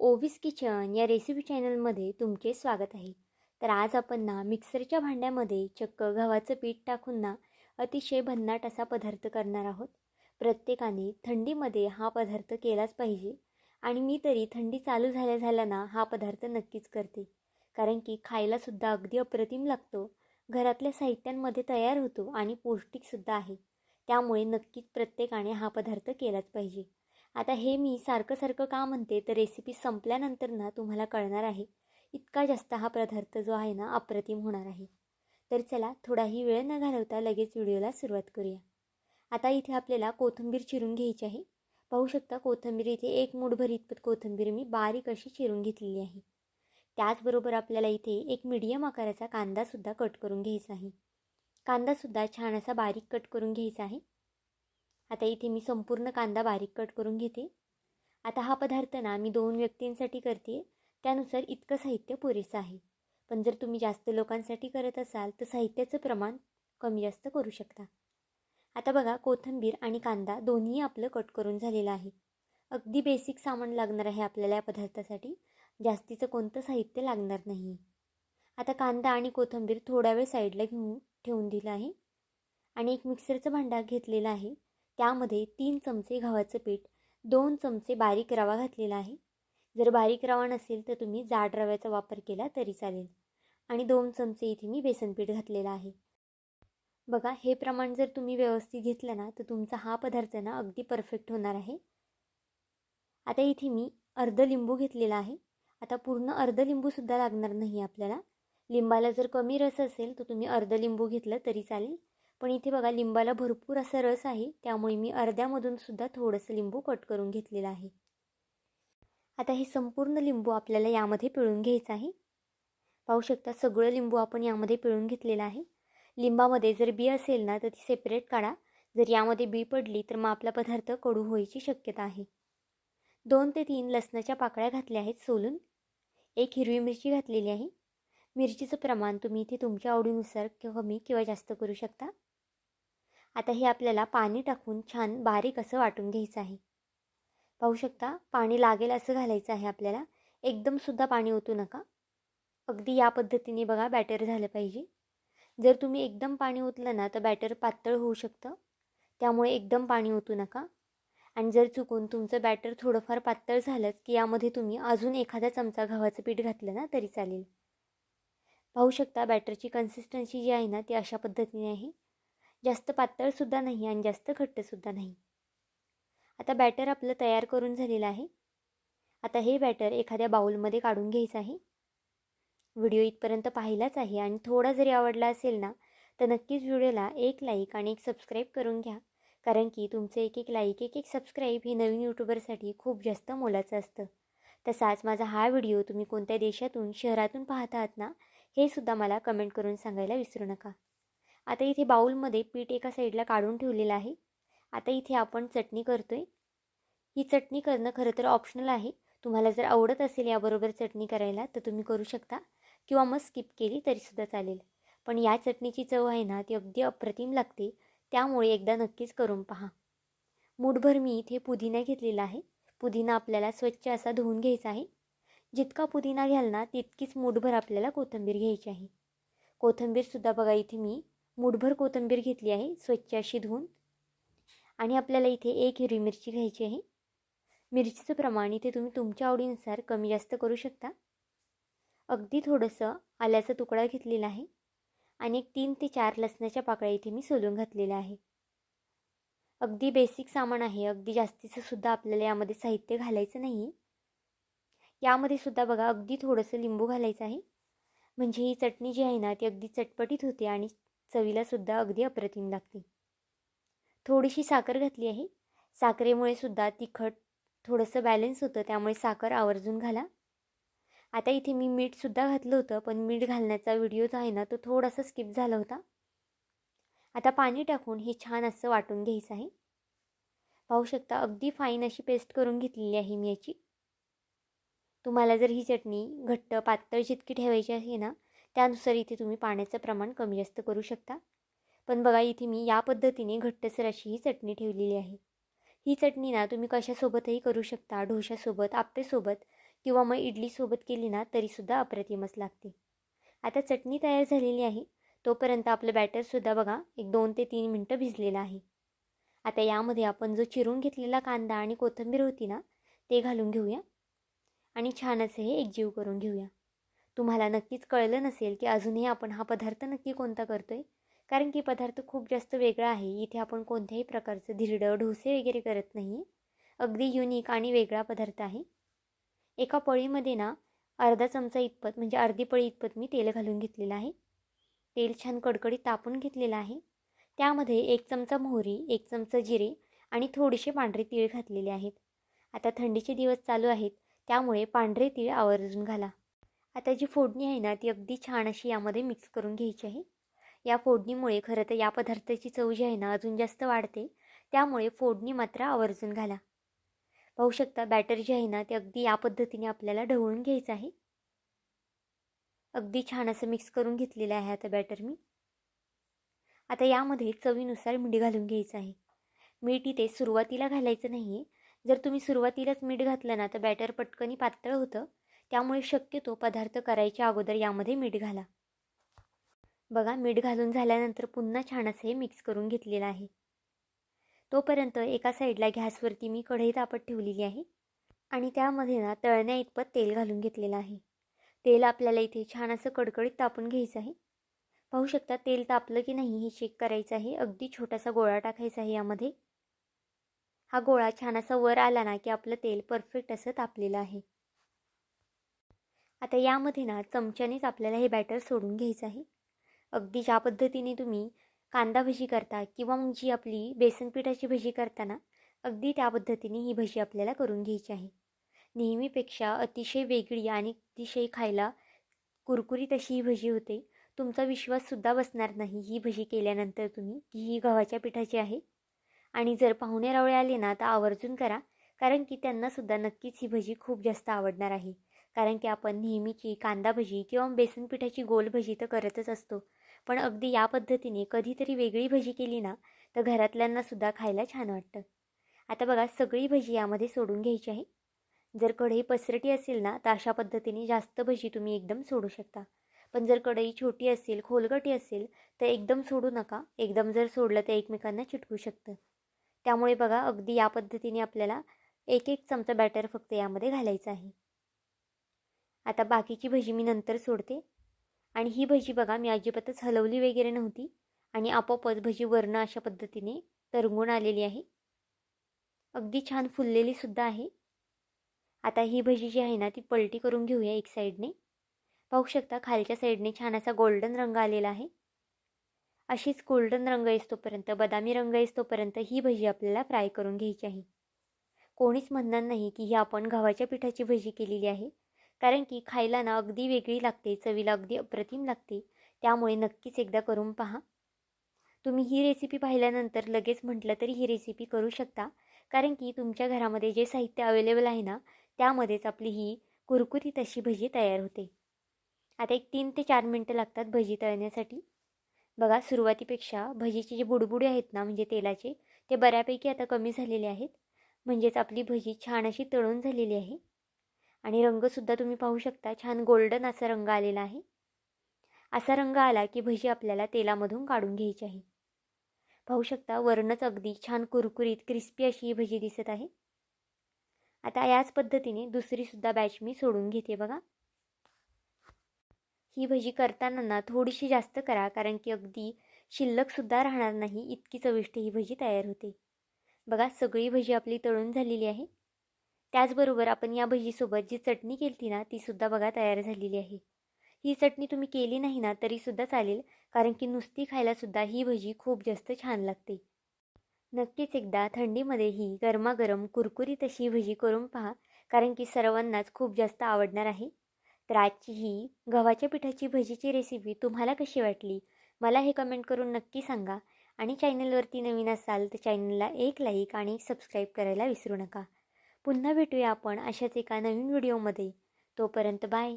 ओवीस kitchen या recipe चॅनलमध्ये तुमचे स्वागत आहे. तर आज आपण मिक्सरच्या भांड्यामध्ये चक्क गव्हाचं पीठ टाकून अतिशय भन्नाट असा पदार्थ करणार आहोत. प्रत्येकाने थंडीमध्ये हा पदार्थ केलाच पाहिजे आणि मी तरी थंडी चालू झाल्या हा पदार्थ नक्कीच करते. कारण की खायलासुद्धा अगदी अप्रतिम लागतो, घरातल्या साहित्यांमध्ये तयार होतो आणि पौष्टिकसुद्धा आहे. त्यामुळे नक्कीच प्रत्येकाने हा पदार्थ केलाच पाहिजे. आता हे मी सारखं का म्हणते तर रेसिपी संपल्यानंतर तुम्हाला कळणार आहे. इतका जास्त हा पदार्थ जो आहे अप्रतिम होणार आहे. तर चला थोडाही वेळ न घालवता लगेच व्हिडिओला सुरुवात करूया. आता इथे आपल्याला कोथिंबीर चिरून घ्यायची आहे. पाहू शकता कोथिंबीर इथे एक मूठभर इतपत कोथिंबीर मी बारीक अशी चिरून घेतलेली आहे. त्याचबरोबर आपल्याला इथे एक मीडियम आकाराचा कांदासुद्धा कट करून घ्यायचा आहे. कांदासुद्धा छान असा बारीक कट करून घ्यायचा आहे. आता इथे मी संपूर्ण कांदा बारीक कट करून घेते. आता हा पदार्थ मी 2 व्यक्तींसाठी करते, त्यानुसार इतकं साहित्य पुरेसं आहे. पण जर तुम्ही जास्त लोकांसाठी करत असाल तर साहित्याचं प्रमाण कमी जास्त करू शकता. आता बघा कोथिंबीर आणि कांदा दोन्ही आपलं कट करून झालेलं आहे. अगदी बेसिक सामान लागणार आहे आपल्याला या पदार्थासाठी, जास्तीचं कोणतं साहित्य लागणार नाही. आता कांदा आणि कोथिंबीर थोडा वेळ साईडला ठेवून दिलं आहे आणि एक मिक्सरचं भांडं घेतलेलं आहे. त्यामध्ये 3 चमचे गव्हाचं पीठ, 2 चमचे बारीक रवा घातलेला आहे. जर बारीक रवा नसेल तर तुम्ही जाड रव्याचा वापर केला तरी चालेल. आणि 2 चमचे इथे मी बेसन पीठ घातलेलं आहे. बघा हे प्रमाण जर तुम्ही व्यवस्थित घेतलं तर तुमचा हा पदार्थ अगदी परफेक्ट होणार आहे. आता इथे मी अर्ध लिंबू घेतलेला आहे. आता पूर्ण अर्ध लिंबूसुद्धा लागणार नाही आपल्याला. लिंबाला जर कमी रस असेल तर तुम्ही अर्ध लिंबू घेतलं तरी चालेल. पण इथे बघा लिंबाला भरपूर असा रस आहे, त्यामुळे मी अर्ध्यामधून सुद्धा थोडंसं लिंबू कट करून घेतलेलं आहे. आता हे संपूर्ण लिंबू आपल्याला यामध्ये पिळून घ्यायचं आहे. पाहू शकता सगळं लिंबू आपण यामध्ये पिळून घेतलेलं आहे. लिंबामध्ये जर बी असेल तर ती सेपरेट काढा. जर यामध्ये बी पडली तर मग आपला पदार्थ कडू व्हायची शक्यता आहे. 2 ते 3 लसणाच्या पाकळ्या घातल्या आहेत सोलून. 1 हिरवी मिरची घातलेली आहे. मिरचीचं प्रमाण तुम्ही इथे तुमच्या आवडीनुसार कमी किंवा जास्त करू शकता. आता हे आपल्याला पाणी टाकून छान बारीक असं वाटून घ्यायचं आहे. पाहू शकता पाणी लागेल असं घालायचं आहे आपल्याला. एकदमसुद्धा पाणी ओतू नका. अगदी या पद्धतीने बघा बॅटर झालं पाहिजे. जर तुम्ही एकदम पाणी ओतलं तर बॅटर पातळ होऊ शकतं. त्यामुळे एकदम पाणी ओतू नका. आणि जर चुकून तुमचं बॅटर थोडंफार पातळ झालंच की यामध्ये तुम्ही अजून एखादा चमचा गव्हाचं पीठ घातलं तरी चालेल. पाहू शकता बॅटरची कन्सिस्टन्सी जी आहे ती अशा पद्धतीने आहे. जास्त पातळसुद्धा नाही आणि जास्त घट्टसुद्धा नाही. आता बॅटर आपलं तयार करून झालेलं आहे. आता हे बॅटर एखाद्या बाउलमध्ये काढून घ्यायचं आहे. व्हिडिओ इथपर्यंत पाहिलाच आहे आणि थोडा जरी आवडला असेल तर नक्कीच व्हिडिओला एक लाईक आणि एक सबस्क्राईब करून घ्या. कारण की तुमचं एक लाईक एक सबस्क्राईब हे नवीन यूट्यूबरसाठी खूप जास्त मोलाचं असतं. तसाच माझा हा व्हिडिओ तुम्ही कोणत्या देशातून शहरातून पाहत आहात हे सुद्धा मला कमेंट करून सांगायला विसरू नका. आता इथे बाउलमध्ये पीठ एका साईडला काढून ठेवलेलं आहे. आता इथे आपण चटणी करतोय. ही चटणी करणं खरं तर ऑप्शनल आहे. तुम्हाला जर आवडत असेल याबरोबर चटणी करायला तर तुम्ही करू शकता किंवा मग स्किप केली तरीसुद्धा चालेल. पण या चटणीची चव आहे ती अगदी अप्रतिम लागते. त्यामुळे एकदा नक्कीच करून पहा. मूठभर मी इथे पुदिना घेतलेला आहे. पुदिना आपल्याला स्वच्छ असा धुवून घ्यायचा आहे. जितका पुदिना घ्याल तितकीच मूठभर आपल्याला कोथिंबीर घ्यायची आहे. कोथिंबीरसुद्धा बघा इथे मी मूठभर कोथिंबीर घेतली आहे स्वच्छ अशी धुवून. आणि आपल्याला इथे 1 हिरवी मिरची घ्यायची आहे. मिरचीचं प्रमाण इथे तुम्ही तुमच्या आवडीनुसार कमी जास्त करू शकता. अगदी थोडंसं आल्याचा तुकडा घेतलेला आहे आणि 3 ते 4 लसणाच्या पाकळ्या इथे मी सोलून घातलेल्या आहे. अगदी बेसिक सामान आहे. अगदी जास्तीचं सुद्धा आपल्याला यामध्ये साहित्य घालायचं नाही. यामध्ये सुद्धा बघा अगदी थोडंसं लिंबू घालायचं आहे. म्हणजे ही चटणी जी आहे ती अगदी चटपटीत होते आणि चवीला सुद्धा अगदी अप्रतिम लागते. थोडीशी साखर घातली आहे. साखरेमुळे सुद्धा तिखट थोडंसं बॅलन्स होतं, त्यामुळे साखर आवर्जून घाला. आता इथे मी मीठसुद्धा घातलं होतं, पण मीठ घालण्याचा व्हिडिओ जो आहे तो थोडासा स्किप झाला होता. आता पाणी टाकून हे छान असं वाटून घ्यायचं आहे. पाहू शकता अगदी फाईन अशी पेस्ट करून घेतलेली आहे मी याची. तुम्हाला जर ही चटणी घट्ट पातळ जितकी ठेवायची आहे त्यानुसार इथे तुम्ही पाण्याचं प्रमाण कमी जास्त करू शकता. पण बघा इथे मी या पद्धतीने घट्टसर अशी ही चटणी ठेवलेली आहे. ही चटणी तुम्ही कशासोबतही करू शकता. डोशासोबत, आप्पेसोबत किंवा मग इडलीसोबत केली ना तरीसुद्धा अप्रतिमच लागते. आता चटणी तयार झालेली आहे. तोपर्यंत आपलं बॅटरसुद्धा बघा एक 2 ते 3 मिनटं भिजलेलं आहे. आता यामध्ये आपण जो चिरून घेतलेला कांदा आणि कोथिंबीर होती ना ते घालून घेऊया आणि छान असे हे एकजीव करून घेऊया. तुम्हाला नक्कीच कळलं नसेल की अजूनही आपण हा पदार्थ नक्की कोणता करतोय, कारण की पदार्थ खूप जास्त वेगळा आहे. इथे आपण कोणत्याही प्रकारचं धिरडं डोसे वगैरे करत नाही. अगदी युनिक आणि वेगळा पदार्थ आहे. एका पळीमध्ये ना अर्धा चमचा इतपत म्हणजे अर्धी पळी इतपत मी तेल घालून घेतलेलं आहे. तेल छान कडकडीत तापून घेतलेलं आहे. त्यामध्ये 1 चमचा मोहरी, 1 चमचा जिरे आणि थोडेसे पांढरे तीळ घातलेले आहेत. आता थंडीचे दिवस चालू आहेत, त्यामुळे पांढरे तीळ आवर्जून घाला. आता जी फोडणी आहे ना ती अगदी छान अशी यामध्ये मिक्स करून घ्यायची आहे. या फोडणीमुळे खरं तर या पदार्थाची चव जी आहे ना अजून जास्त वाढते, त्यामुळे फोडणी मात्र आवर्जून घाला. पाहू शकता बॅटर जे आहे ना ते अगदी या पद्धतीने आपल्याला ढवळून घ्यायचं आहे. अगदी छान असं मिक्स करून घेतलेलं आहे आता बॅटर मी. आता यामध्ये चवीनुसार मीठ घालून घ्यायचं आहे. मीठ इथे सुरुवातीला घालायचं नाही आहे. जर तुम्ही सुरुवातीलाच मीठ घातलं ना तर बॅटर पटकनी पातळ होतं. त्यामुळे शक्यतो पदार्थ करायच्या अगोदर यामध्ये मीठ घाला. बघा मीठ घालून झाल्यानंतर पुन्हा छान असं हे मिक्स करून घेतलेलं आहे. तोपर्यंत एका साईडला गॅसवरती मी कढई तापत ठेवलेली आहे आणि त्यामध्ये ना तळण्या इतपत तेल घालून घेतलेलं आहे. तेल आपल्याला इथे छान असं कडकडीत तापून घ्यायचं आहे. पाहू शकता तेल तापलं की नाही हे चेक करायचं आहे. अगदी छोटासा गोळा टाकायचा आहे यामध्ये. हा गोळा छान असा वर आला ना की आपलं तेल परफेक्ट असं तापलेलं आहे. आता यामध्ये ना चमच्यानेच आपल्याला हे बॅटर सोडून घ्यायचं आहे. अगदी ज्या पद्धतीने तुम्ही कांदा भजी करता किंवा मग जी आपली बेसन पिठाची भजी करताना अगदी त्या पद्धतीने ही भजी आपल्याला करून घ्यायची आहे. नेहमीपेक्षा अतिशय वेगळी आणि अतिशय खायला कुरकुरीत अशी ही भजी होते. तुमचा विश्वाससुद्धा बसणार नाही ही भजी केल्यानंतर तुम्ही की ही गव्हाच्या पिठाची आहे. आणि जर पाहुणे रावळे आले ना तर आवर्जून करा, कारण की त्यांनासुद्धा नक्कीच ही भजी खूप जास्त आवडणार आहे. कारण की आपण नेहमीची कांदा भजी किंवा बेसन पिठाची गोल भजी तर करतच असतो, पण अगदी या पद्धतीने कधीतरी वेगळी भजी केली ना तर घरातल्यांनासुद्धा खायला छान वाटतं. आता बघा सगळी भजी यामध्ये सोडून घ्यायची आहे. जर कढई पसरटी असेल ना तर अशा पद्धतीने जास्त भजी तुम्ही एकदम सोडू शकता. पण जर कढई छोटी असेल, खोलगटी असेल तर एकदम सोडू नका. एकदम जर सोडलं तर एकमेकांना चिटकू शकतं. त्यामुळे बघा अगदी या पद्धतीने आपल्याला 1-1 चमचा बॅटर फक्त यामध्ये घालायचं आहे. आता बाकीची भजी मी नंतर सोडते. आणि ही भजी बघा मी अजिबातच हलवली वगैरे नव्हती आणि आपोआपच भजी वरनं अशा पद्धतीने तरंगून आलेली आहे. अगदी छान फुललेली सुद्धा आहे. आता ही भजी जी आहे ना ती पलटी करून घेऊया एक साईडने. पाहू शकता खालच्या साईडने छान असा गोल्डन रंग आलेला आहे. अशीच गोल्डन रंग येईस्तोपर्यंत, बदामी रंग येईस्तोपर्यंत ही भजी आपल्याला फ्राय करून घ्यायची आहे. कोणीच म्हणणार नाही की ही आपण गव्हाच्या पिठाची भजी केलेली आहे, कारण की खायला ना अगदी वेगळी लागते, चवीला अगदी अप्रतिम लागते. त्यामुळे नक्कीच एकदा करून पहा. तुम्ही ही रेसिपी पाहिल्यानंतर लगेच म्हटलं तरी ही रेसिपी करू शकता, कारण की तुमच्या घरामध्ये जे साहित्य अवेलेबल आहे ना त्यामध्येच आपली ही कुरकुरीत अशी भजी तयार होते. आता एक 3 ते 4 मिनटं लागतात भजी तळण्यासाठी. बघा सुरुवातीपेक्षा भजीचे जे बुडबुडे आहेत ना म्हणजे तेलाचे, ते बऱ्यापैकी आता कमी झालेले आहेत. म्हणजेच आपली भजी छान अशी तळून झालेली आहे आणि रंगसुद्धा तुम्ही पाहू शकता छान गोल्डन असा रंग आलेला आहे. असा रंग आला की भजी आपल्याला तेलामधून काढून घ्यायची आहे. पाहू शकता वरणच अगदी छान कुरकुरीत क्रिस्पी अशी ही भजी दिसत आहे. आता याच पद्धतीने दुसरीसुद्धा बॅच मी सोडून घेते बघा. ही भजी करताना ना थोडीशी जास्त करा, कारण की अगदी शिल्लकसुद्धा राहणार नाही इतकी चविष्ट ही भजी तयार होते. बघा सगळी भजी आपली तळून झालेली आहे. त्याचबरोबर आपण या भजीसोबत जी चटणी केली ना तीसुद्धा बघा तयार झालेली आहे. ही चटणी तुम्ही केली नाही ना तरीसुद्धा चालेल, कारण की नुसती खायलासुद्धा ही भजी खूप जास्त छान लागते. नक्कीच एकदा थंडीमध्ये ही गरमागरम कुरकुरीत अशी भजी करून पहा, कारण की सर्वांनाच खूप जास्त आवडणार आहे. तर आजची ही गव्हाच्या पिठाची भजीची रेसिपी तुम्हाला कशी वाटली मला हे कमेंट करून नक्की सांगा. आणि चॅनलवरती नवीन असाल तर चॅनलला एक लाईक आणि सबस्क्राईब करायला विसरू नका. पुन्हा भेटूया आपण अशाच एका नवीन व्हिडिओमध्ये. तोपर्यंत बाय.